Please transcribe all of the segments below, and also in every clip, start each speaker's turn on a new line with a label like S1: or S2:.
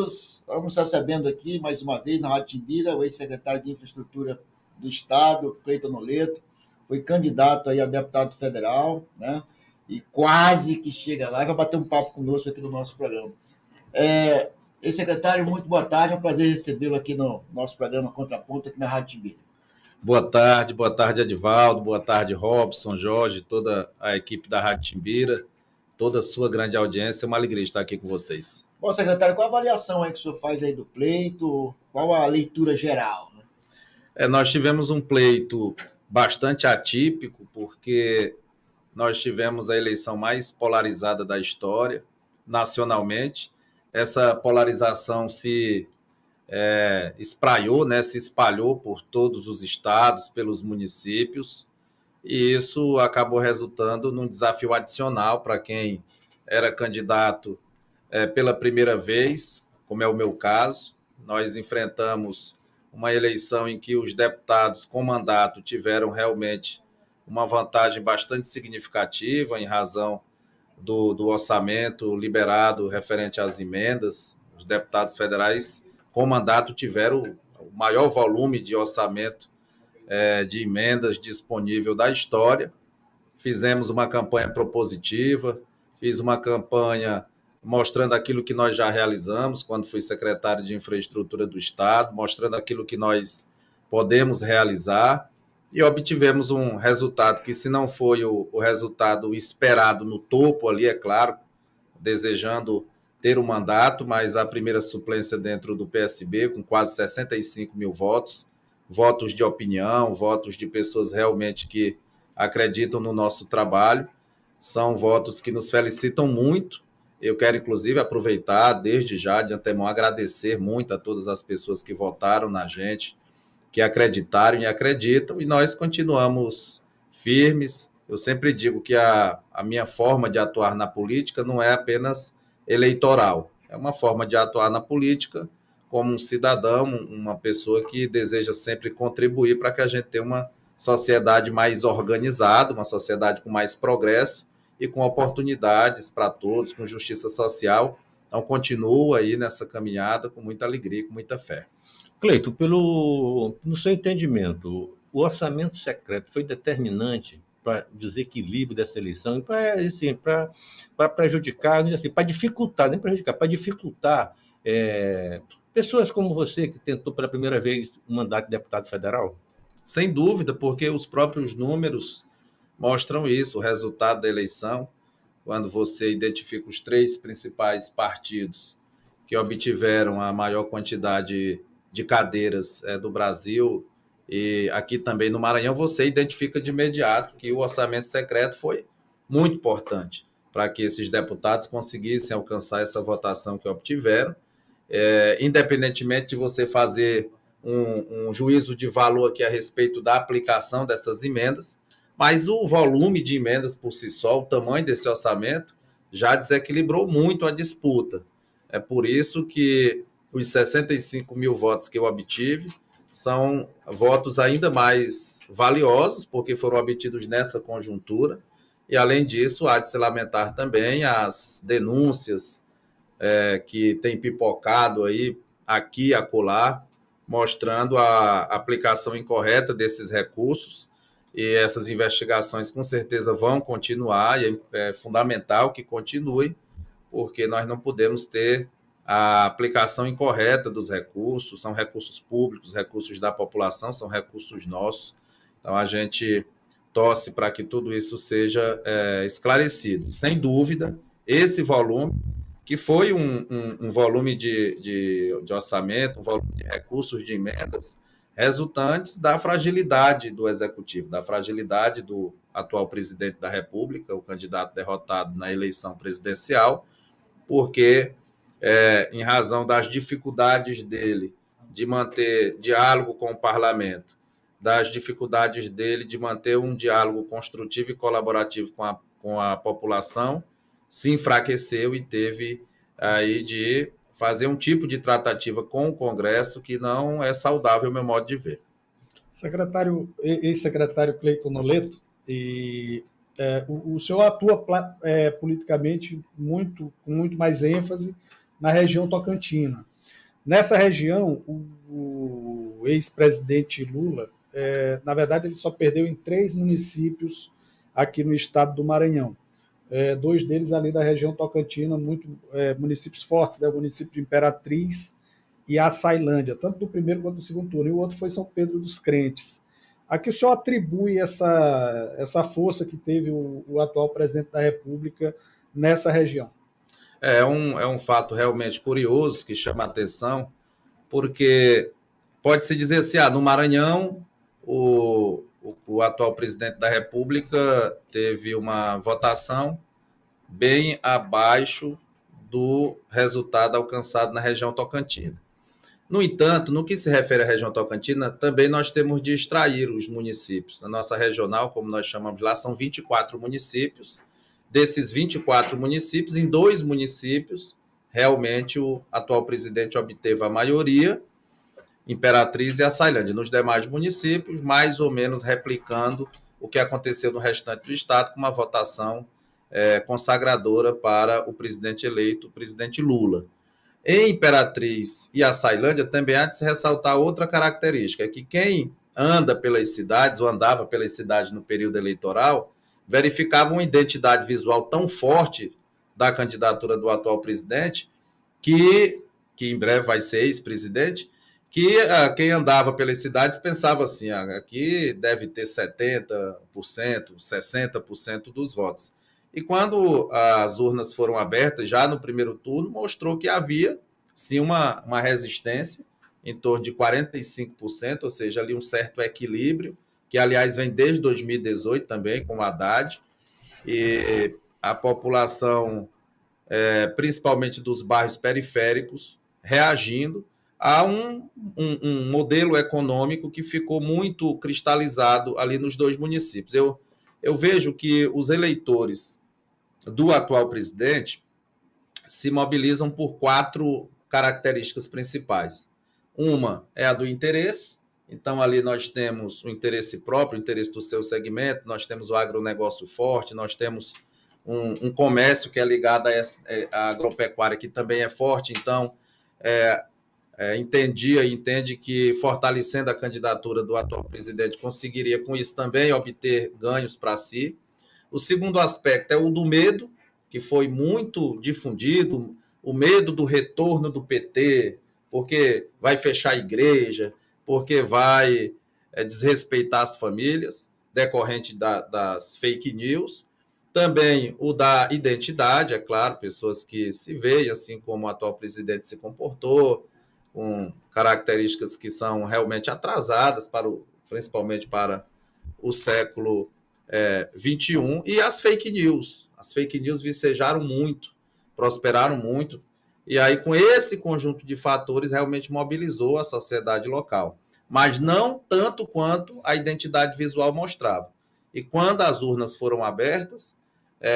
S1: Estamos recebendo aqui, mais uma vez, na Rádio Timbira, o ex-secretário de Infraestrutura do Estado, Cleiton Noleto, foi candidato aí a deputado federal, né? E quase que chega lá e vai bater um papo conosco aqui no nosso programa. Ex-secretário, muito boa tarde, é um prazer recebê-lo aqui no nosso programa Contraponto, aqui na Rádio Timbira.
S2: Boa tarde, Edivaldo, boa tarde, Robson, Jorge, toda a equipe da Rádio Timbira, toda a sua grande audiência, é uma alegria estar aqui com vocês.
S1: Bom, secretário, qual a avaliação aí que o senhor faz aí do pleito? Qual a leitura geral?
S2: Nós tivemos um pleito bastante atípico, porque nós tivemos a eleição mais polarizada da história, nacionalmente. Essa polarização se espraiou, né, se espalhou por todos os estados, pelos municípios, e isso acabou resultando num desafio adicional para quem era candidato pela primeira vez, como é o meu caso. Nós enfrentamos uma eleição em que os deputados com mandato tiveram realmente uma vantagem bastante significativa em razão do orçamento liberado referente às emendas. Os deputados federais com mandato tiveram o maior volume de orçamento de emendas disponível da história. Fizemos uma campanha propositiva, fiz uma campanha mostrando aquilo que nós já realizamos quando fui secretário de Infraestrutura do Estado, mostrando aquilo que nós podemos realizar, e obtivemos um resultado que, se não foi o resultado esperado no topo ali, é claro, desejando ter o mandato, mas a primeira suplência dentro do PSB, com quase 65 mil votos, votos de opinião, votos de pessoas realmente que acreditam no nosso trabalho, são votos que nos felicitam muito. Eu quero, inclusive, aproveitar, desde já, de antemão, agradecer muito a todas as pessoas que votaram na gente, que acreditaram e acreditam, e nós continuamos firmes. Eu sempre digo que a minha forma de atuar na política não é apenas eleitoral, é uma forma de atuar na política como um cidadão, uma pessoa que deseja sempre contribuir para que a gente tenha uma sociedade mais organizada, uma sociedade com mais progresso e com oportunidades para todos, com justiça social. Então, continuo aí nessa caminhada com muita alegria e com muita fé.
S3: Cleiton, no seu entendimento, o orçamento secreto foi determinante para o desequilíbrio dessa eleição e para prejudicar, assim, para dificultar, nem prejudicar, para dificultar pessoas como você, que tentou pela primeira vez um mandato de deputado federal?
S2: Sem dúvida, porque os próprios números mostram isso, o resultado da eleição, quando você identifica os 3 principais partidos que obtiveram a maior quantidade de cadeiras do Brasil, e aqui também no Maranhão, você identifica de imediato que o orçamento secreto foi muito importante para que esses deputados conseguissem alcançar essa votação que obtiveram, independentemente de você fazer um juízo de valor aqui a respeito da aplicação dessas emendas, mas o volume de emendas por si só, o tamanho desse orçamento, já desequilibrou muito a disputa. É por isso que os 65 mil votos que eu obtive são votos ainda mais valiosos, porque foram obtidos nessa conjuntura, e, além disso, há de se lamentar também as denúncias que têm pipocado aí, aqui e acolá, mostrando a aplicação incorreta desses recursos, e essas investigações com certeza vão continuar, e é fundamental que continue, porque nós não podemos ter a aplicação incorreta dos recursos, são recursos públicos, recursos da população, são recursos nossos. Então, a gente torce para que tudo isso seja esclarecido. Sem dúvida, esse volume, que foi um volume de orçamento, um volume de recursos de emendas, resultantes da fragilidade do Executivo, da fragilidade do atual presidente da República, o candidato derrotado na eleição presidencial, porque, em razão das dificuldades dele de manter diálogo com o parlamento, das dificuldades dele de manter um diálogo construtivo e colaborativo com a população, se enfraqueceu e teve aí de fazer um tipo de tratativa com o Congresso que não é saudável, meu modo de ver.
S4: Ex-secretário Cleiton Noleto, o senhor atua politicamente com muito mais ênfase na região tocantina. Nessa região, o ex-presidente Lula, na verdade, ele só perdeu em 3 municípios aqui no estado do Maranhão. 2 deles ali da região tocantina, municípios fortes, né? O município de Imperatriz e Açailândia, tanto do primeiro quanto do segundo turno. E o outro foi São Pedro dos Crentes. A que o senhor atribui essa força que teve o atual presidente da República nessa região?
S2: É um fato realmente curioso que chama a atenção, porque pode-se dizer assim, no Maranhão, o atual presidente da República teve uma votação bem abaixo do resultado alcançado na região tocantina. No entanto, no que se refere à região tocantina, também nós temos de extrair os municípios. Na nossa regional, como nós chamamos lá, são 24 municípios. Desses 24 municípios, em 2 municípios, realmente o atual presidente obteve a maioria, Imperatriz e Açailândia. Nos demais municípios, mais ou menos replicando o que aconteceu no restante do estado, com uma votação consagradora para o presidente eleito, o presidente Lula. Em Imperatriz e Açailândia também há de se ressaltar outra característica, é que quem anda pelas cidades, ou andava pelas cidades no período eleitoral, verificava uma identidade visual tão forte da candidatura do atual presidente, que em breve vai ser ex-presidente, que quem andava pelas cidades pensava assim, aqui deve ter 70%, 60% dos votos. E quando as urnas foram abertas, já no primeiro turno, mostrou que havia, sim, uma resistência em torno de 45%, ou seja, ali um certo equilíbrio, que, aliás, vem desde 2018 também, com o Haddad, e a população, principalmente dos bairros periféricos, reagindo a um modelo econômico que ficou muito cristalizado ali nos 2 municípios. Eu vejo que os eleitores do atual presidente se mobilizam por 4 características principais. Uma é a do interesse, então ali nós temos o interesse próprio, o interesse do seu segmento, nós temos o agronegócio forte, nós temos um comércio que é ligado à agropecuária, que também é forte, então entende que fortalecendo a candidatura do atual presidente conseguiria com isso também obter ganhos para si. O segundo aspecto é o do medo, que foi muito difundido, o medo do retorno do PT, porque vai fechar a igreja, porque vai desrespeitar as famílias, decorrente das fake news. Também o da identidade, é claro, pessoas que se veem assim como o atual presidente se comportou, com características que são realmente atrasadas, principalmente para o século XXI, e as fake news. As fake news vicejaram muito, prosperaram muito, e aí com esse conjunto de fatores realmente mobilizou a sociedade local, mas não tanto quanto a identidade visual mostrava. E quando as urnas foram abertas,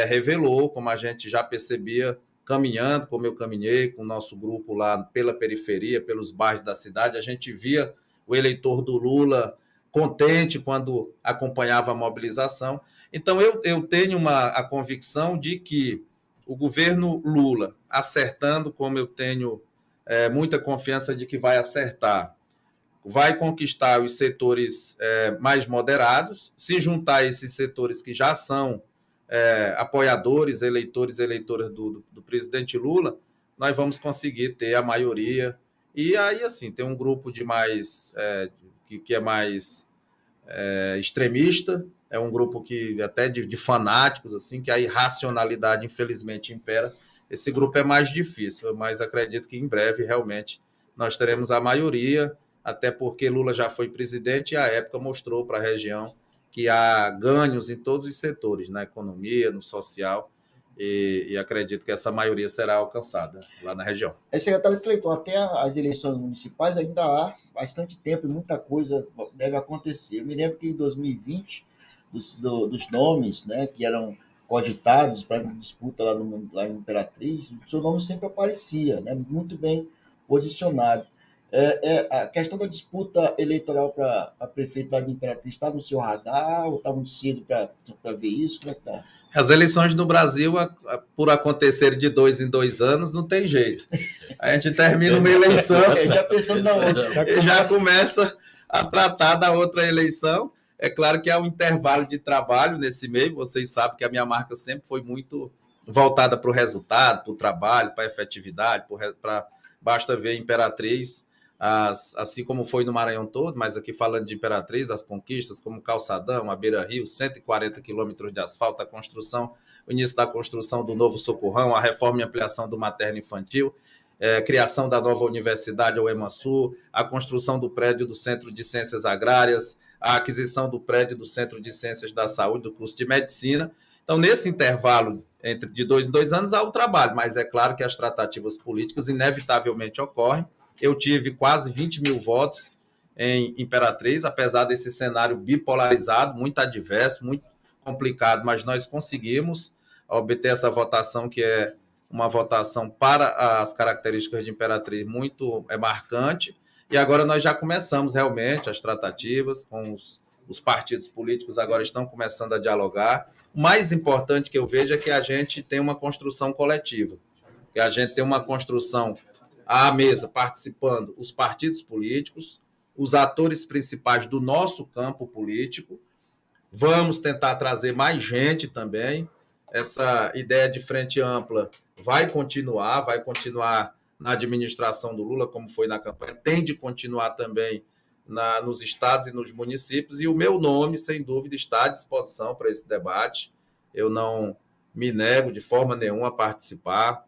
S2: revelou, como a gente já percebia, caminhando, como eu caminhei com o nosso grupo lá pela periferia, pelos bairros da cidade, a gente via o eleitor do Lula contente quando acompanhava a mobilização. Então, eu tenho a convicção de que o governo Lula, acertando, como eu tenho muita confiança de que vai acertar, vai conquistar os setores mais moderados, se juntar a esses setores que já são apoiadores, eleitores e eleitoras do presidente Lula, nós vamos conseguir ter a maioria. E aí, assim, tem um grupo que é mais extremista, é um grupo que até de fanáticos, assim, que a irracionalidade, infelizmente, impera. Esse grupo é mais difícil, mas acredito que em breve, realmente, nós teremos a maioria, até porque Lula já foi presidente e a época mostrou para a região que há ganhos em todos os setores, na economia, no social, e acredito que essa maioria será alcançada lá na região.
S1: Secretário Cleiton, até as eleições municipais ainda há bastante tempo e muita coisa deve acontecer. Eu me lembro que em 2020, dos nomes, né, que eram cogitados para disputa lá em Imperatriz, o seu nome sempre aparecia, né, muito bem posicionado. A questão da disputa eleitoral para prefeito da Imperatriz está no seu radar ou está muito cedo para ver isso? Como é que está?
S2: As eleições no Brasil, por acontecer de 2 em 2 anos, não tem jeito. A gente termina uma eleição,
S1: Já pensando na outra.
S2: já começa a tratar da outra eleição. É claro que há um intervalo de trabalho nesse meio. Vocês sabem que a minha marca sempre foi muito voltada para o resultado, para o trabalho, para a efetividade, basta ver Imperatriz, assim como foi no Maranhão todo, mas aqui falando de Imperatriz, as conquistas como Calçadão, a Beira-Rio, 140 quilômetros de asfalto, o início da construção do novo Socorrão, a reforma e ampliação do materno-infantil, criação da nova universidade, o EMASUR, a construção do prédio do Centro de Ciências Agrárias, a aquisição do prédio do Centro de Ciências da Saúde, do curso de Medicina. Então, nesse intervalo de 2 em 2 anos, há o trabalho, mas é claro que as tratativas políticas inevitavelmente ocorrem. Eu tive quase 20 mil votos em Imperatriz, apesar desse cenário bipolarizado, muito adverso, muito complicado, mas nós conseguimos obter essa votação, que é uma votação para as características de Imperatriz muito marcante, e agora nós já começamos realmente as tratativas com os partidos políticos, agora estão começando a dialogar. O mais importante que eu vejo é que a gente tem uma construção coletiva, que a gente tem uma construção à mesa, participando os partidos políticos, os atores principais do nosso campo político. Vamos tentar trazer mais gente também. Essa ideia de frente ampla vai continuar na administração do Lula, como foi na campanha, tem de continuar também nos estados e nos municípios, e o meu nome, sem dúvida, está à disposição para esse debate. Eu não me nego de forma nenhuma a participar.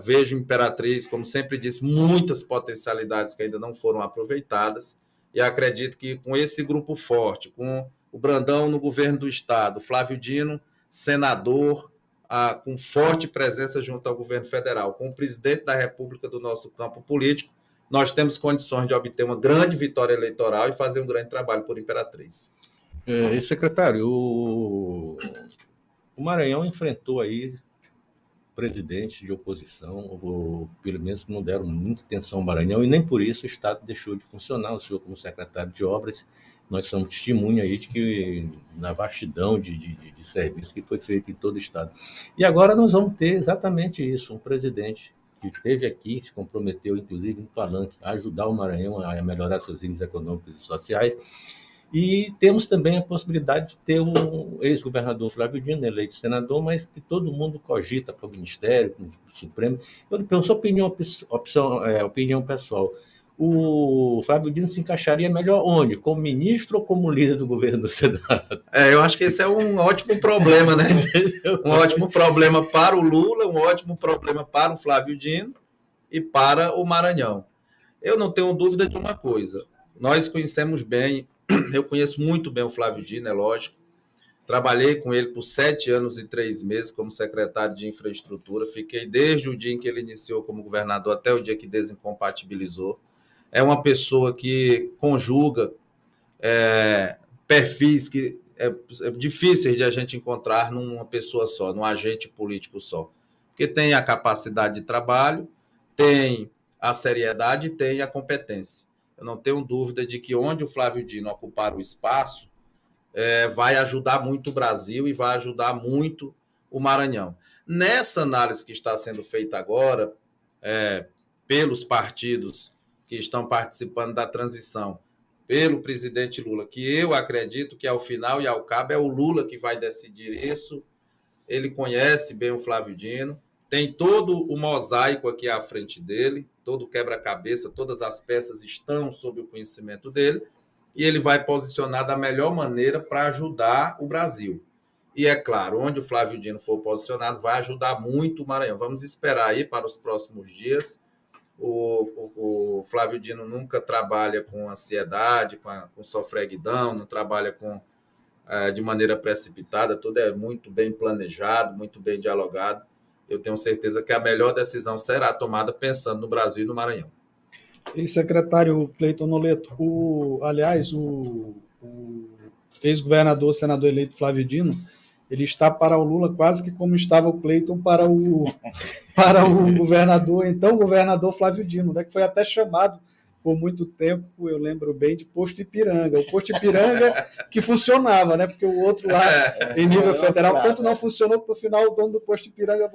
S2: Vejo Imperatriz, como sempre disse, muitas potencialidades que ainda não foram aproveitadas, e acredito que com esse grupo forte, com o Brandão no governo do estado, Flávio Dino, senador, com forte presença junto ao governo federal, com o presidente da República do nosso campo político, nós temos condições de obter uma grande vitória eleitoral e fazer um grande trabalho por Imperatriz.
S3: E, secretário, o Maranhão enfrentou aí presidentes de oposição, ou pelo menos não deram muita atenção ao Maranhão, e nem por isso o Estado deixou de funcionar. O senhor, como secretário de Obras, nós somos testemunha aí de que na vastidão de serviço que foi feito em todo o Estado. E agora nós vamos ter exatamente isso, um presidente que esteve aqui, se comprometeu, inclusive, no palanque, a ajudar o Maranhão a melhorar seus índices econômicos e sociais. E temos também a possibilidade de ter o ex-governador Flávio Dino, eleito senador, mas que todo mundo cogita para o Ministério, para o Supremo. Eu penso opinião pessoal. O Flávio Dino se encaixaria melhor onde? Como ministro ou como líder do governo do Senado?
S2: Eu acho que esse é um ótimo problema, né? Um ótimo problema para o Lula, um ótimo problema para o Flávio Dino e para o Maranhão. Eu não tenho dúvida de uma coisa. Nós conhecemos bem, eu conheço muito bem o Flávio Dino, é lógico. Trabalhei com ele por 7 anos e 3 meses como secretário de infraestrutura. Fiquei desde o dia em que ele iniciou como governador até o dia que desincompatibilizou. É uma pessoa que conjuga perfis que é difíceis de a gente encontrar numa pessoa só, num agente político só. Porque tem a capacidade de trabalho, tem a seriedade e tem a competência. Eu não tenho dúvida de que onde o Flávio Dino ocupar o espaço, vai ajudar muito o Brasil e vai ajudar muito o Maranhão. Nessa análise que está sendo feita agora, pelos partidos que estão participando da transição, pelo presidente Lula, que eu acredito que ao final e ao cabo é o Lula que vai decidir isso. Ele conhece bem o Flávio Dino, tem todo o mosaico aqui à frente dele, todo o quebra-cabeça, todas as peças estão sob o conhecimento dele, e ele vai posicionar da melhor maneira para ajudar o Brasil. E é claro, onde o Flávio Dino for posicionado, vai ajudar muito o Maranhão. Vamos esperar aí para os próximos dias. O Flávio Dino nunca trabalha com ansiedade, com sofreguidão, não trabalha de maneira precipitada, tudo é muito bem planejado, muito bem dialogado. Eu tenho certeza que a melhor decisão será tomada pensando no Brasil e no Maranhão.
S4: E secretário Cleiton Noleto, aliás, o ex-governador, senador eleito Flávio Dino, ele está para o Lula quase que como estava o Cleiton para o governador, então o governador Flávio Dino, né, que foi até chamado por muito tempo, eu lembro bem de Posto Ipiranga. O Posto Ipiranga que funcionava, né? Porque o outro lá, em nível federal, tanto não funcionou que no final o dono do Posto Ipiranga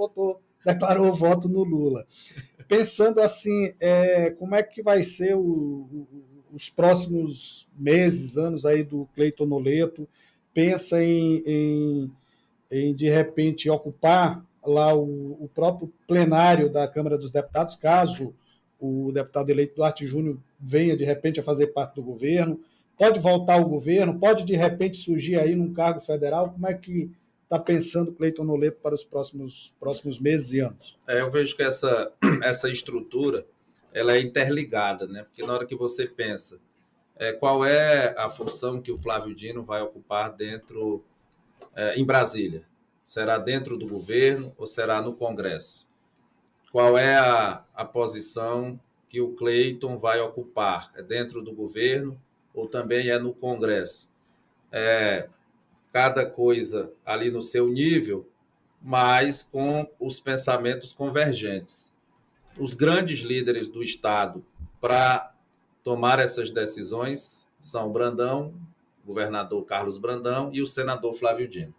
S4: declarou o voto no Lula. Pensando assim, como é que vai ser os próximos meses, anos aí do Cleiton Noleto? Pensa em de repente, ocupar lá o próprio plenário da Câmara dos Deputados, caso o deputado eleito Duarte Júnior venha, de repente, a fazer parte do governo, pode voltar ao governo, pode, de repente, surgir aí num cargo federal. Como é que está pensando Cleiton Noleto para os próximos meses e anos?
S2: Eu vejo que essa estrutura ela é interligada, né? Porque na hora que você pensa qual é a função que o Flávio Dino vai ocupar dentro em Brasília, será dentro do governo ou será no Congresso? Qual é a posição que o Cleiton vai ocupar? É dentro do governo ou também é no Congresso? Cada coisa ali no seu nível, mas com os pensamentos convergentes. Os grandes líderes do Estado para tomar essas decisões são o Brandão, o governador Carlos Brandão e o senador Flávio Dino.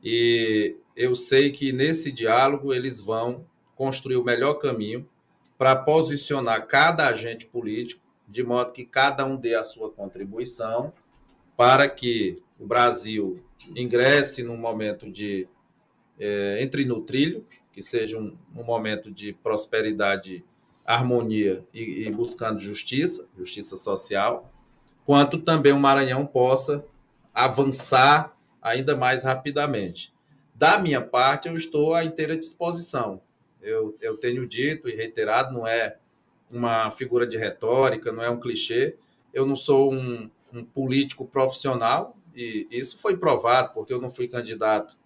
S2: E eu sei que nesse diálogo eles vão construir o melhor caminho para posicionar cada agente político, de modo que cada um dê a sua contribuição para que o Brasil ingresse num momento de entre no trilho, que seja um momento de prosperidade, harmonia e buscando justiça social, quanto também o Maranhão possa avançar ainda mais rapidamente. Da minha parte, eu estou à inteira disposição. Eu tenho dito e reiterado, não é uma figura de retórica, não é um clichê. Eu não sou um político profissional, e isso foi provado, porque eu não fui candidato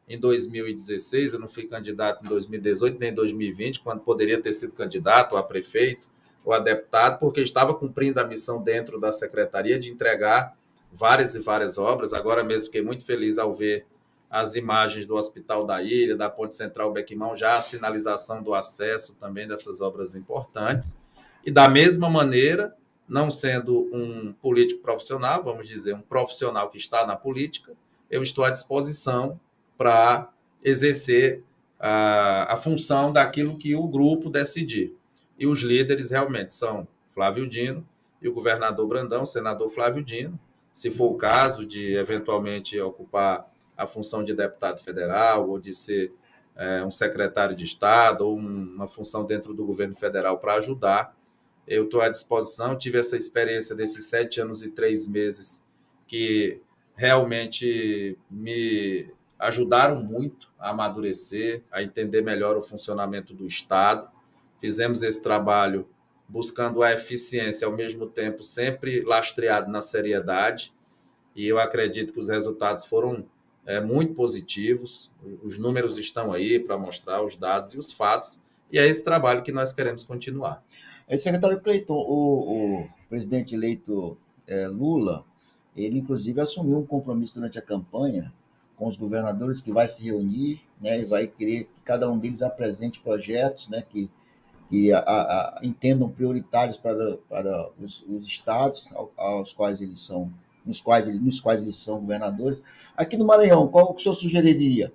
S2: em 2016, eu não fui candidato em 2018, nem em 2020, quando poderia ter sido candidato a prefeito ou a deputado, porque estava cumprindo a missão dentro da secretaria de entregar várias e várias obras. Agora mesmo fiquei muito feliz ao ver as imagens do Hospital da Ilha, da Ponte Central Bequimão, já a sinalização do acesso também dessas obras importantes. E da mesma maneira, não sendo um político profissional, vamos dizer, um profissional que está na política, eu estou à disposição para exercer a função daquilo que o grupo decidir. E os líderes realmente são Flávio Dino e o governador Brandão, o senador Flávio Dino, se for o caso de eventualmente ocupar a função de deputado federal ou de ser um secretário de Estado ou uma função dentro do governo federal para ajudar. Eu estou à disposição, tive essa experiência desses 7 anos e 3 meses que realmente me ajudaram muito a amadurecer, a entender melhor o funcionamento do Estado. Fizemos esse trabalho buscando a eficiência, ao mesmo tempo sempre lastreado na seriedade, e eu acredito que os resultados foram muito positivos. Os números estão aí para mostrar os dados e os fatos, e é esse trabalho que nós queremos continuar.
S1: Secretário Cleiton, o presidente eleito Lula, ele inclusive assumiu um compromisso durante a campanha com os governadores, que vai se reunir, né, e vai querer que cada um deles apresente projetos, né, que entendam prioritários para os estados aos quais eles são, nos quais eles são governadores. Aqui no Maranhão, qual que o senhor sugeriria?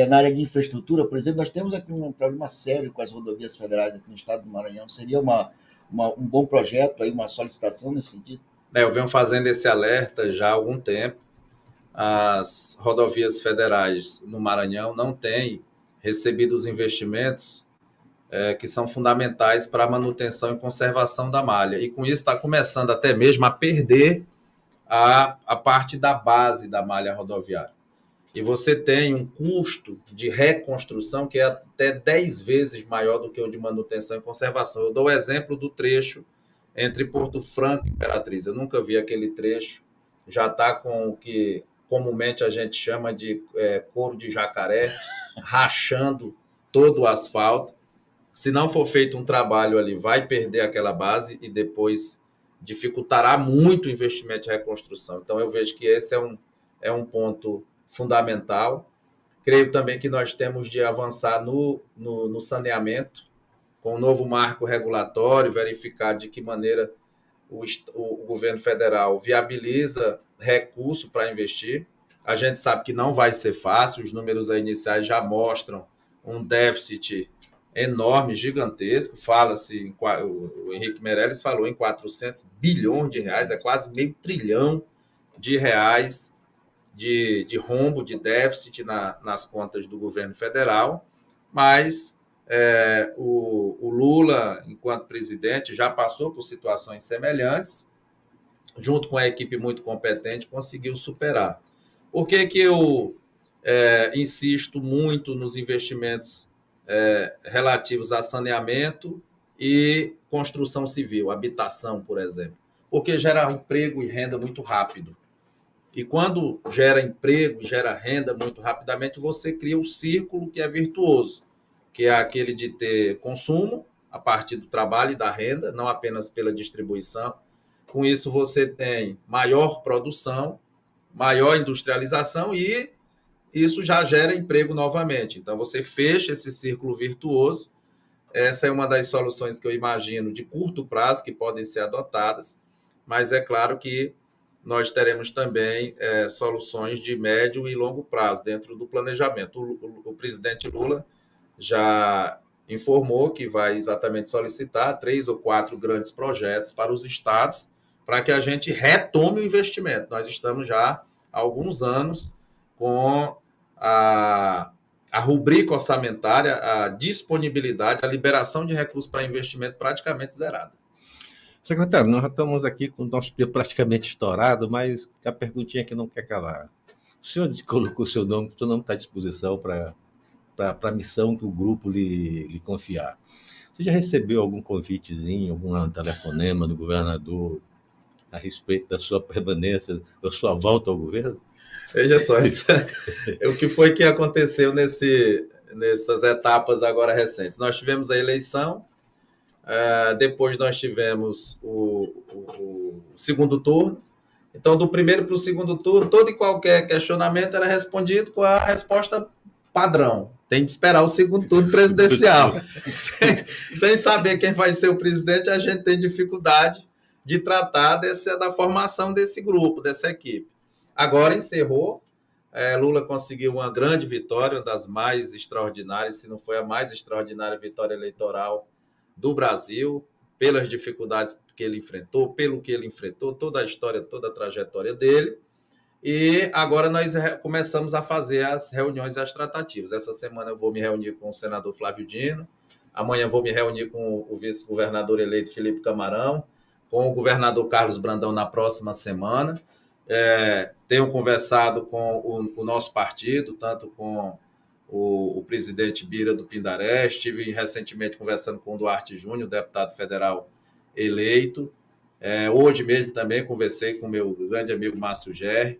S1: Na área de infraestrutura, por exemplo, nós temos aqui um problema sério com as rodovias federais aqui no estado do Maranhão. Seria um bom projeto, aí, uma solicitação nesse sentido?
S2: Eu venho fazendo esse alerta já há algum tempo. As rodovias federais no Maranhão não têm recebido os investimentos que são fundamentais para a manutenção e conservação da malha. E com isso está começando até mesmo a perder a parte da base da malha rodoviária. E você tem um custo de reconstrução que é até 10 vezes maior do que o de manutenção e conservação. Eu dou o exemplo do trecho entre Porto Franco e Imperatriz. Eu nunca vi aquele trecho, já está com o que comumente a gente chama de couro de jacaré, rachando todo o asfalto. Se não for feito um trabalho ali, vai perder aquela base e depois dificultará muito o investimento de reconstrução. Então, eu vejo que esse é um ponto fundamental. Creio também que nós temos de avançar no saneamento. com o novo marco regulatório, verificar de que maneira o governo federal viabiliza recurso para investir. A gente sabe que não vai ser fácil, os números iniciais já mostram um déficit enorme, gigantesco. Fala-se, o Henrique Meirelles falou em 400 bilhões de reais, é quase meio trilhão de reais de rombo, de déficit nas contas do governo federal, mas o Lula, enquanto presidente, já passou por situações semelhantes, junto com a equipe muito competente, conseguiu superar. Por que eu insisto muito nos investimentos relativos a saneamento e construção civil, habitação, por exemplo? Porque gera emprego e renda muito rápido. E quando gera emprego e gera renda muito rapidamente, você cria um círculo que é virtuoso, que é aquele de ter consumo a partir do trabalho e da renda, não apenas pela distribuição. Com isso, você tem maior produção, maior industrialização e isso já gera emprego novamente. Então, você fecha esse círculo virtuoso. Essa é uma das soluções que eu imagino de curto prazo que podem ser adotadas, mas é claro que nós teremos também soluções de médio e longo prazo dentro do planejamento. O presidente Lula já informou que vai exatamente solicitar 3 ou 4 grandes projetos para os estados para que a gente retome o investimento. Nós estamos já há alguns anos com a rubrica orçamentária, a disponibilidade, a liberação de recursos para investimento praticamente zerada.
S3: Secretário, nós já estamos aqui com o nosso tempo praticamente estourado, mas a perguntinha que não quer calar. O senhor colocou o seu nome está à disposição para a missão que o grupo lhe confiar. Você já recebeu algum convitezinho, algum telefonema do governador a respeito da sua permanência, da sua volta ao governo?
S2: Veja só, o que foi que aconteceu nessas etapas agora recentes? Nós tivemos a eleição, depois nós tivemos o segundo turno. Então, do primeiro para o segundo turno, todo e qualquer questionamento era respondido com a resposta padrão. Tem de esperar o segundo turno presidencial. sem saber quem vai ser o presidente, a gente tem dificuldade de tratar da formação desse grupo, dessa equipe. Agora encerrou, Lula conseguiu uma grande vitória, uma das mais extraordinárias, se não foi a mais extraordinária vitória eleitoral do Brasil, pelas dificuldades que ele enfrentou, pelo que ele enfrentou, toda a história, toda a trajetória dele. E agora nós começamos a fazer as reuniões e as tratativas. Essa semana eu vou me reunir com o senador Flávio Dino, amanhã vou me reunir com o vice-governador eleito Felipe Camarão, com o governador Carlos Brandão na próxima semana. Tenho conversado com o nosso partido, tanto com o presidente Bira do Pindaré, estive recentemente conversando com o Duarte Júnior, deputado federal eleito. Hoje mesmo também conversei com o meu grande amigo Márcio Gerri,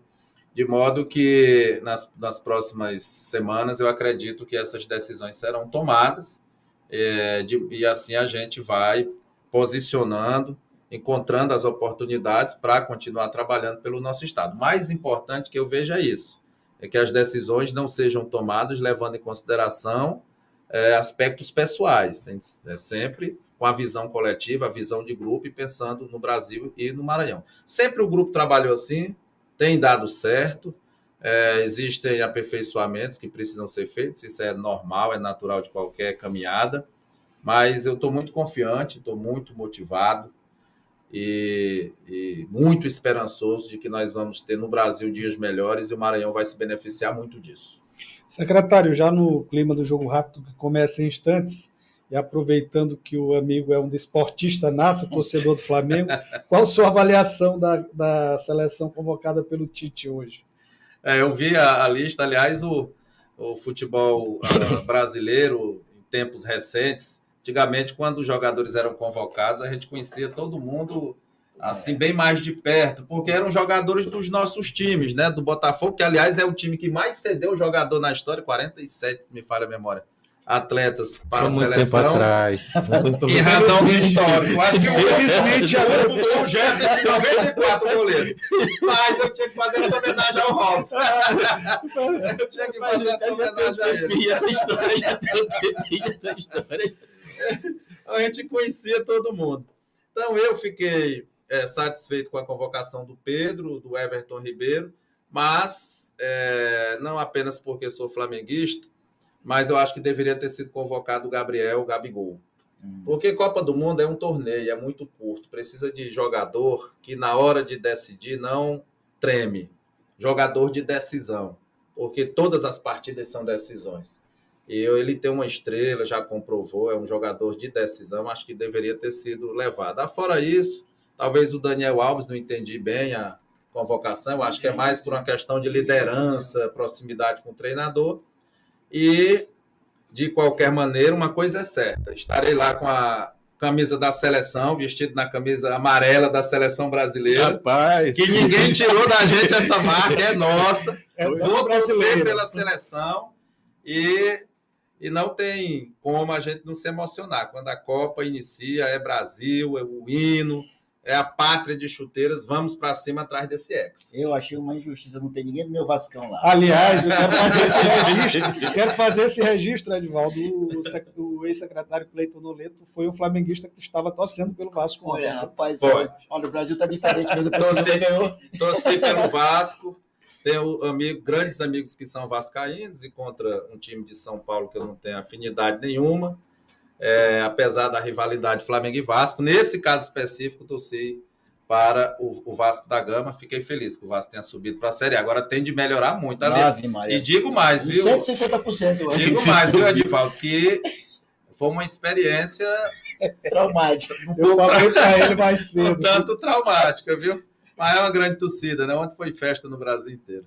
S2: de modo que nas próximas semanas eu acredito que essas decisões serão tomadas e assim a gente vai posicionando, encontrando as oportunidades para continuar trabalhando pelo nosso Estado. Mais importante que eu veja isso, é que as decisões não sejam tomadas levando em consideração aspectos pessoais, sempre com a visão coletiva, a visão de grupo e pensando no Brasil e no Maranhão. Sempre o grupo trabalhou assim, tem dado certo, existem aperfeiçoamentos que precisam ser feitos, isso é normal, é natural de qualquer caminhada, mas eu estou muito confiante, estou muito motivado e muito esperançoso de que nós vamos ter no Brasil dias melhores e o Maranhão vai se beneficiar muito disso.
S4: Secretário, já no clima do jogo rápido que começa em instantes, e aproveitando que o amigo é um desportista nato, torcedor do Flamengo, qual a sua avaliação da seleção convocada pelo Tite hoje?
S2: Eu vi a lista, aliás, o futebol brasileiro, em tempos recentes, antigamente, quando os jogadores eram convocados, a gente conhecia todo mundo assim, bem mais de perto, porque eram jogadores dos nossos times, né? Do Botafogo, que, aliás, é o time que mais cedeu jogador na história, 47, se me falha a memória, atletas para a seleção.
S3: Tempo atrás.
S2: Em razão do histórico. Acho que infelizmente o Jefferson em 94 goleiro. Mas eu tinha que fazer essa homenagem ao Robson. Eu tinha que fazer essa homenagem a ele.
S3: E essa história já tem um tempinho, essa história.
S2: A gente conhecia todo mundo. Então, eu fiquei satisfeito com a convocação do Pedro, do Everton Ribeiro, mas não apenas porque sou flamenguista, mas eu acho que deveria ter sido convocado o Gabigol. Porque Copa do Mundo é um torneio, é muito curto, precisa de jogador que na hora de decidir não treme, jogador de decisão, porque todas as partidas são decisões. Ele tem uma estrela, já comprovou, é um jogador de decisão, acho que deveria ter sido levado. Fora isso, talvez o Daniel Alves, não entendi bem a convocação, acho que é mais por uma questão de liderança, proximidade com o treinador. E, de qualquer maneira, uma coisa é certa, estarei lá com a camisa da seleção, vestido na camisa amarela da seleção brasileira.
S3: Rapaz!
S2: Que ninguém tirou da gente essa marca, é nossa. Vou torcer pela seleção e não tem como a gente não se emocionar. Quando a Copa inicia, é Brasil, é o hino, é a pátria de chuteiras, vamos para cima atrás desse ex.
S1: Eu achei uma injustiça, não tem ninguém do meu Vascão lá.
S4: Aliás, eu quero fazer esse registro, Edivaldo. O ex-secretário Cleiton Noleto foi um flamenguista que estava torcendo pelo Vasco.
S1: Olha, rapaz,
S2: Foi.
S1: Olha, o Brasil está diferente mesmo.
S2: Torci pelo Vasco. Tenho grandes amigos que são vascaínos e contra um time de São Paulo que eu não tenho afinidade nenhuma. Apesar da rivalidade Flamengo e Vasco, nesse caso específico, torci para o Vasco da Gama. Fiquei feliz que o Vasco tenha subido para a Série A. Agora tem de melhorar muito. E digo mais, viu?
S1: 150%.
S2: Digo mais, viu, Edivaldo? Que foi uma experiência
S1: traumática.
S4: Eu falei para ele mais cedo.
S2: Tanto traumática, viu? Mas é uma grande torcida, né? Ontem foi festa no Brasil inteiro.